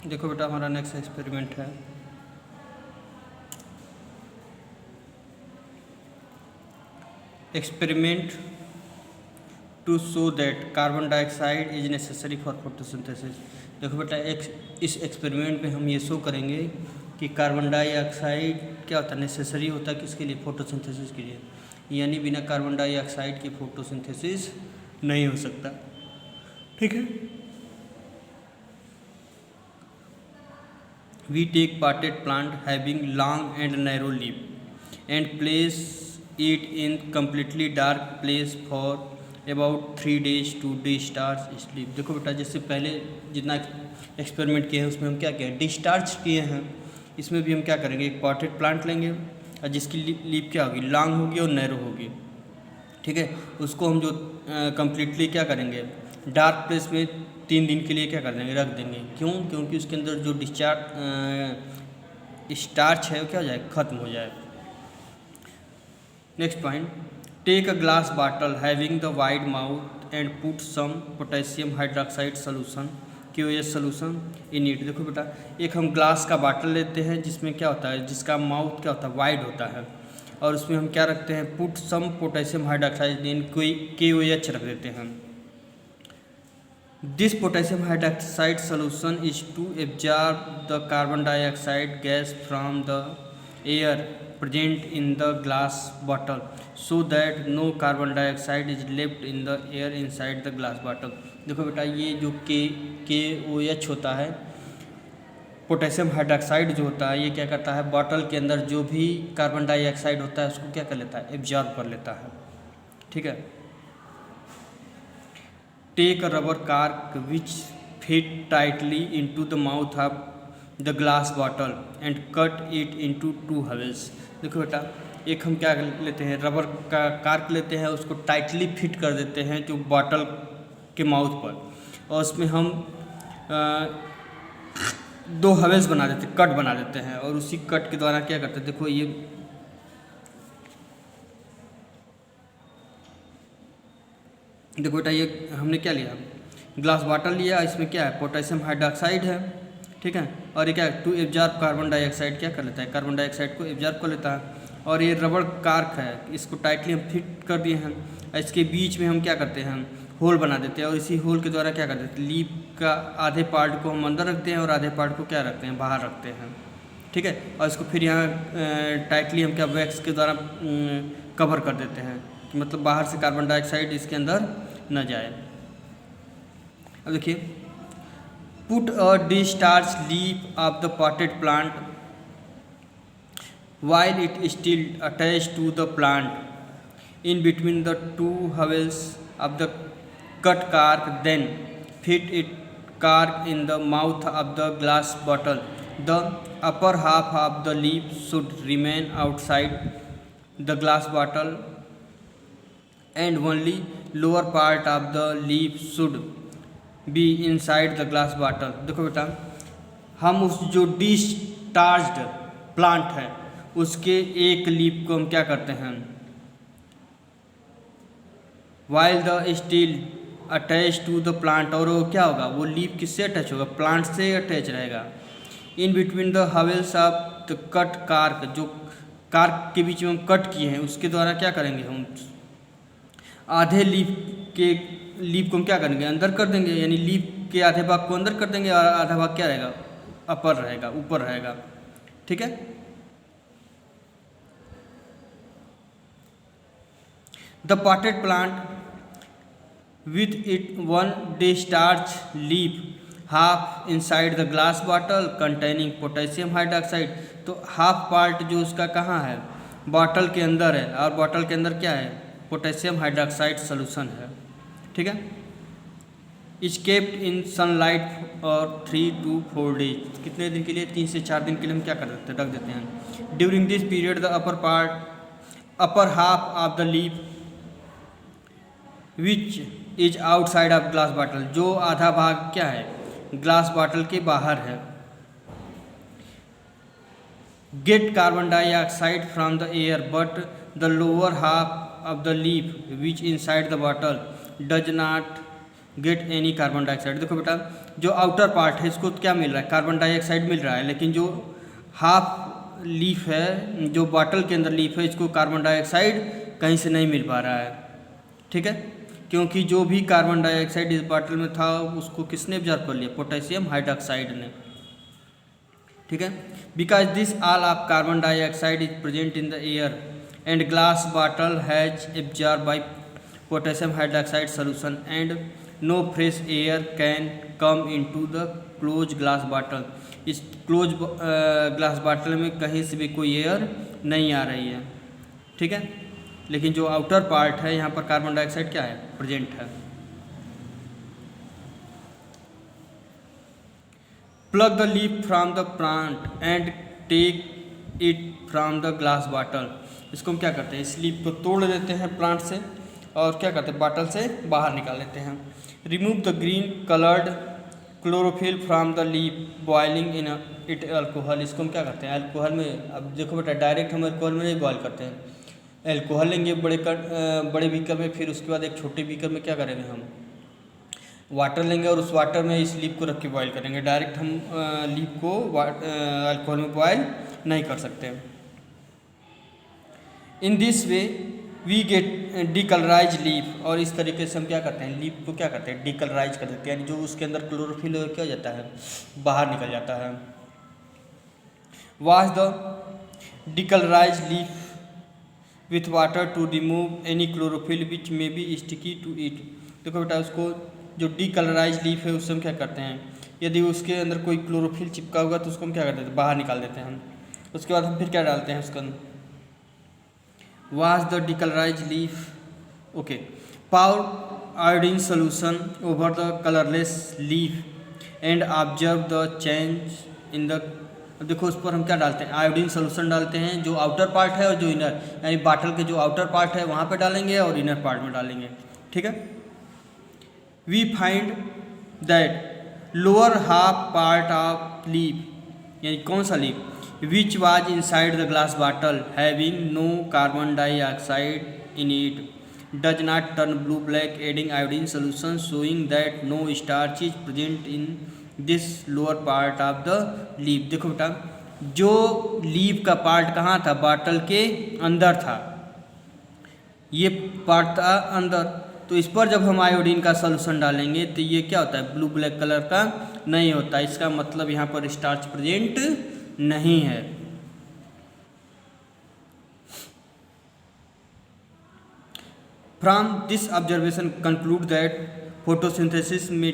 देखो बेटा हमारा नेक्स्ट एक्सपेरिमेंट है। Experiment to show that carbon dioxide is necessary for photosynthesis. देखो बेटा इस एक्सपेरिमेंट में हम ये शो करेंगे कि कार्बन डाइऑक्साइड क्या होता है, नेसेसरी होता है किसके लिए, फोटोसिंथेसिस के लिए, यानी बिना कार्बन डाइऑक्साइड के फोटोसिंथेसिस नहीं हो सकता। ठीक है। We take potted plant having long and narrow leaf and place it in completely dark place for about 3 days to discharge sleep। देखो बेटा जैसे पहले जितना एक्सपेरिमेंट किए हैं उसमें हम क्या किए हैं, डिस्चार्ज किए हैं। इसमें भी हम क्या करेंगे, एक पॉटेड प्लांट लेंगे और जिसकी लीफ क्या होगी, लॉन्ग होगी और नैरो होगी। ठीक है। उसको हम जो कम्प्लीटली क्या करेंगे, डार्क प्लेस में 3 दिन के लिए क्या कर देंगे, रख देंगे। क्यों? क्योंकि उसके अंदर जो स्टार्च है वो क्या हो जाए, खत्म हो जाए। Next point, take a glass bottle having the wide mouth and put some potassium hydroxide solution QoH solution in it. देखो बेटा एक हम ग्लास का बॉटल लेते हैं जिसमें क्या होता है, जिसका माउथ क्या होता है, वाइड होता है, और उसमें हम क्या रखते हैं, put some potassium hydroxide in KoH रख देते हैं। This potassium hydroxide solution is to absorb the carbon dioxide gas from the air present in the glass bottle so that no carbon dioxide is left in the air inside the glass bottle। देखो बेटा ये जो KOH होता है, potassium hydroxide जो होता है, ये क्या करता है, बॉटल के अंदर जो भी कार्बन डाइऑक्साइड होता है उसको क्या कर लेता है, एब्जॉर्ब कर लेता है। ठीक है। Take a rubber cork which fit tightly into the mouth of the glass bottle and cut it into 2 holes। देखो बेटा एक हम क्या लेते हैं, रबर का कार्क लेते हैं, उसको टाइटली फिट कर देते हैं जो बॉटल के माउथ पर, और उसमें हम 2 हवेल्स बना देते हैं, कट बना देते हैं, और उसी कट के द्वारा क्या करते हैं, देखो ये देखो बेटा ये हमने क्या लिया, ग्लास बॉटल लिया, इसमें क्या है, पोटेशियम हाइड्रोक्साइड है। ठीक है। और ये क्या है, टू एब्जॉर्ब कार्बन डाइऑक्साइड क्या कर लेता है, कार्बन डाइऑक्साइड को एब्जॉर्ब कर लेता है। और ये रबड़ कार्क है, इसको टाइटली हम फिट कर दिए हैं, इसके बीच में हम क्या करते हैं, होल बना देते हैं, और इसी होल के द्वारा क्या करते हैं, लीफ का आधे पार्ट को हम अंदर रखते हैं और आधे पार्ट को क्या रखते हैं, बाहर रखते हैं। ठीक है। और इसको फिर यहाँ टाइटली हम क्या वैक्स के द्वारा कवर कर देते हैं, मतलब बाहर से कार्बन डाइऑक्साइड इसके अंदर न जाए। अब देखिए, put a discharge leaf of the potted plant while it still attached to the plant in between the 2 holes of the cut cork, then fit it cork in the mouth of the glass bottle। The upper half of the leaf should remain outside the glass bottle and only lower part of the leaf should be inside the glass bottle। देखो बेटा हम उस जो discharged plant है उसके एक leaf को हम क्या करते हैं, while the steel attach to the plant, और वो क्या होगा, वो लीफ किससे अटैच होगा, प्लांट से अटैच रहेगा। In between the halves of the cut cork, जो कार्क के बीच में हम कट किए हैं उसके द्वारा क्या करेंगे, हम आधे लीफ को हम क्या करेंगे, अंदर कर देंगे, यानी लीफ के आधे भाग को अंदर कर देंगे और आधा भाग क्या रहेगा, अपर रहेगा, ऊपर रहेगा। ठीक है। The potted plant with it one discharged leaf half inside the glass bottle containing potassium hydroxide। तो हाफ पार्ट जो उसका कहाँ है, बॉटल के अंदर है, और बॉटल के अंदर क्या है, पोटेशियम हाइड्रोक्साइड सोल्यूशन है। ठीक है। इज केप्ट इन सनलाइट और 3 to 4 days। कितने दिन के लिए, 3 से 4 दिन के लिए हम क्या कर देते हैं, रख देते हैं। During this period the upper half of the leaf which is outside of glass bottle, जो आधा भाग क्या है, ग्लास बॉटल के बाहर है, get carbon dioxide from the air but the lower half of the leaf which inside the bottle does not get any carbon dioxide. देखो बेटा, जो आउटर पार्ट है इसको क्या मिल रहा है, कार्बन डाइऑक्साइड मिल रहा है, लेकिन जो हाफ लीफ है, जो बॉटल के अंदर लीफ है, इसको कार्बन डाइऑक्साइड कहीं से नहीं मिल पा रहा है। ठीक है, क्योंकि जो भी कार्बन डाइऑक्साइड इस बॉटल में था उसको किसने ऑब्जर्व कर लिया, पोटेशियम हाइड्रोक्साइड ने। ठीक है, because this all of carbon dioxide is present in the air and glass bottle has absorb by potassium hydroxide solution and no fresh air can come into the close glass bottle. इस close glass bottle में कहीं से भी कोई air नहीं आ रही है। ठीक है, लेकिन जो आउटर पार्ट है यहाँ पर कार्बन डाइऑक्साइड क्या है, प्रेजेंट है। Plug the leaf from the plant and take it from the glass bottle. इसको हम क्या करते हैं, इस लीफ को तोड़ लेते हैं प्लांट से और क्या करते हैं, बॉटल से बाहर निकाल लेते हैं। Remove the green coloured chlorophyll from the leaf boiling in it alcohol. इसको हम क्या करते हैं, अल्कोहल में, अब देखो बेटा डायरेक्ट हम अल्कोहल में नहीं बॉयल करते हैं, अल्कोहल लेंगे बड़े बीकर में, फिर उसके बाद एक छोटे बीकर में क्या करेंगे, हम वाटर लेंगे और उस वाटर में इस लीफ को रख के बॉयल करेंगे। डायरेक्ट हम लीफ को अल्कोहल में बॉयल नहीं कर सकते। In this way we get decolourise leaf. और इस तरीके से हम क्या करते हैं, लीफ को क्या करते हैं, डीकलराइज कर देते हैं, यानी जो उसके अंदर क्लोरोफिल क्या हो जाता है, बाहर निकल जाता है। Wash the decolourise leaf with water to remove any chlorophyll which may be sticky to it. देखो बेटा, उसको जो डीकलराइज लीफ है उससे हम क्या करते हैं, यदि उसके अंदर कोई क्लोरोफिल चिपका होगा तो उसको हम क्या करते हैं, बाहर निकाल देते हैं। उसके बाद हम फिर क्या डालते हैं उसके अंदर, wash the decolourise leaf. Okay, power iodine solution over the colourless leaf and observe the change in the. देखो उस पर हम क्या डालते हैं, आयोडीन सोल्यूशन डालते हैं, जो आउटर पार्ट है और जो इनर, यानी बॉटल के जो आउटर पार्ट है वहाँ पे डालेंगे और इनर पार्ट में डालेंगे। ठीक है, we find that lower half part of leaf, यानी कौन सा leaf, which was inside the glass bottle having no carbon dioxide in it does not turn blue black adding iodine solution showing that no starch is present in this lower part of the leaf. देखो बेटा, जो leaf का part कहाँ था, bottle के अंदर था, ये पार्ट था अंदर, तो इस पर जब हम आयोडीन का सोल्यूशन डालेंगे तो ये क्या होता है, ब्लू ब्लैक कलर का नहीं होता। इसका मतलब यहाँ पर स्टार्च प्रेजेंट नहीं है। From this observation conclude that photosynthesis में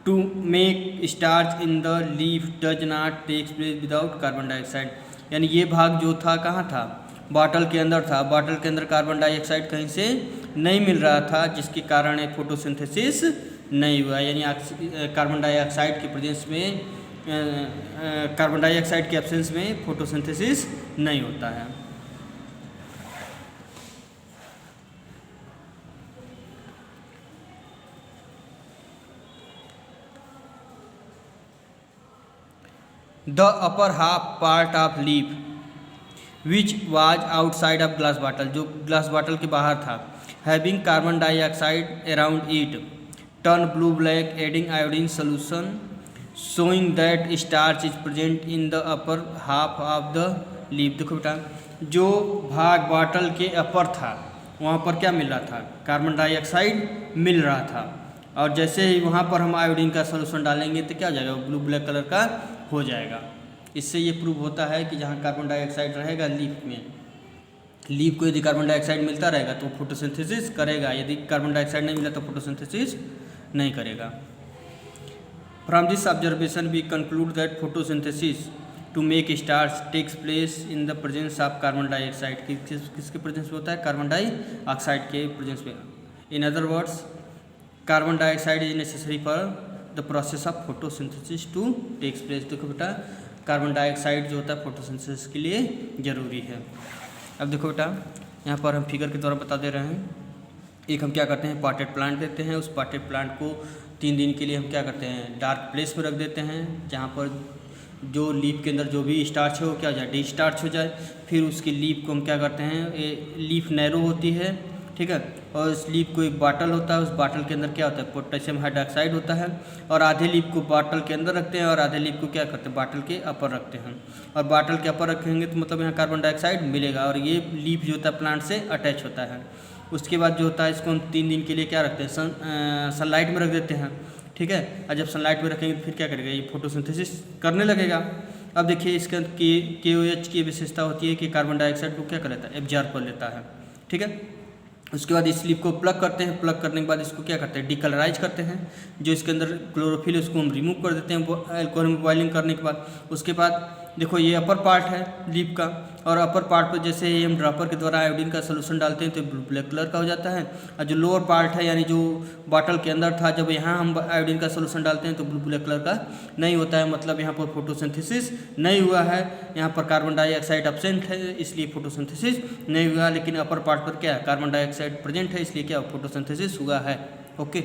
to make starch in the leaf does not takes place without carbon dioxide. यानी ये भाग जो था कहाँ था, बॉटल के अंदर था, बॉटल के अंदर कार्बन डाइऑक्साइड कहीं से नहीं मिल रहा था, जिसके कारण एक फोटोसिंथेसिस नहीं हुआ। यानी कार्बन डाइऑक्साइड के प्रेजेंस में, कार्बन डाइऑक्साइड के एब्सेंस में फोटोसिंथेसिस नहीं होता है। The upper half part of leaf which was outside of glass bottle, जो ग्लास बॉटल के बाहर था, having carbon dioxide around it turn blue black adding iodine solution showing that starch is present in the upper half of the leaf. देखो बेटा, जो भाग bottle के अपर था वहाँ पर क्या मिल रहा था, कार्बन डाइऑक्साइड मिल रहा था, और जैसे ही वहाँ पर हम आयोडीन का सोल्यूशन डालेंगे तो क्या हो जाएगा, ब्लू ब्लैक कलर का हो जाएगा। इससे ये प्रूव होता है कि जहाँ कार्बन डाइऑक्साइड रहेगा लीफ में, लीफ को यदि कार्बन डाइऑक्साइड मिलता रहेगा तो फोटोसिंथेसिस करेगा, यदि कार्बन डाइऑक्साइड नहीं मिला तो फोटोसिंथेसिस नहीं करेगा। From this observation we conclude that photosynthesis to make starch takes place in the presence of carbon dioxide. किसके प्रेजेंस में होता है, कार्बन डाइऑक्साइड के प्रेजेंस में। In other words, carbon dioxide is necessary for the process of photosynthesis to takes place. देखो बेटा, carbon dioxide जो होता है फोटोसिंथेसिस के लिए ज़रूरी है। अब देखो बेटा, यहाँ पर हम फिगर के द्वारा बता दे रहे हैं। एक हम क्या करते हैं, पॉटेड प्लांट देते हैं, उस पॉटेड प्लांट को 3 दिन के लिए हम क्या करते हैं, डार्क प्लेस में रख देते हैं, जहाँ पर जो लीफ के अंदर जो भी स्टार्च है वो क्या हो जाए, डी स्टार्च हो जाए। फिर उसकी लीफ को हम क्या करते हैं, लीफ नैरो होती है, ठीक है। और इस लीफ को एक बाटल होता है, उस बाटल के अंदर क्या होता है, पोटेशियम हाइड्रोक्साइड होता है। और आधे लीफ को बाटल के अंदर रखते हैं और आधे लीफ को क्या करते हैं, बाटल के अपर रखते हैं। और बाटल के अपर रखेंगे तो मतलब यहाँ कार्बन डाइऑक्साइड मिलेगा और ये लीफ जो होता है प्लांट से अटैच होता है। उसके बाद जो होता है इसको हम 3 दिन के लिए क्या रखते हैं, सनलाइट में रख देते हैं, ठीक है। और जब सनलाइट में रखेंगे तो फिर क्या करेगा, ये फोटोसिंथेसिस करने लगेगा। अब देखिए इसके KOH की विशेषता होती है कि कार्बन डाइऑक्साइड को क्या कर लेता है, एब्जॉर्ब कर लेता है, ठीक है। उसके बाद इस लीफ को प्लग करते हैं, प्लग करने के बाद इसको क्या करते हैं, डिकलराइज करते हैं। जो इसके अंदर क्लोरोफिल है उसको हम रिमूव कर देते हैं अल्कोहल में बॉइलिंग करने के बाद। उसके बाद देखो ये अपर पार्ट है लीफ का, और अपर पार्ट पर जैसे ही हम ड्रॉपर के द्वारा आयोडीन का सोल्यूशन डालते हैं तो ब्लैक कलर का हो जाता है। और जो लोअर पार्ट है यानी जो बॉटल के अंदर था, जब यहाँ हम आयोडीन का सोल्यूशन डालते हैं तो ब्लैक कलर का नहीं होता है, मतलब यहाँ पर फोटोसिंथेसिस नहीं हुआ है, यहाँ पर कार्बन डाइऑक्साइड एब्सेंट है इसलिए फोटोसिंथेसिस नहीं हुआ। लेकिन अपर पार्ट पर क्या है, कार्बन डाइऑक्साइड प्रेजेंट है इसलिए क्या फोटोसिंथेसिस हुआ है। ओके।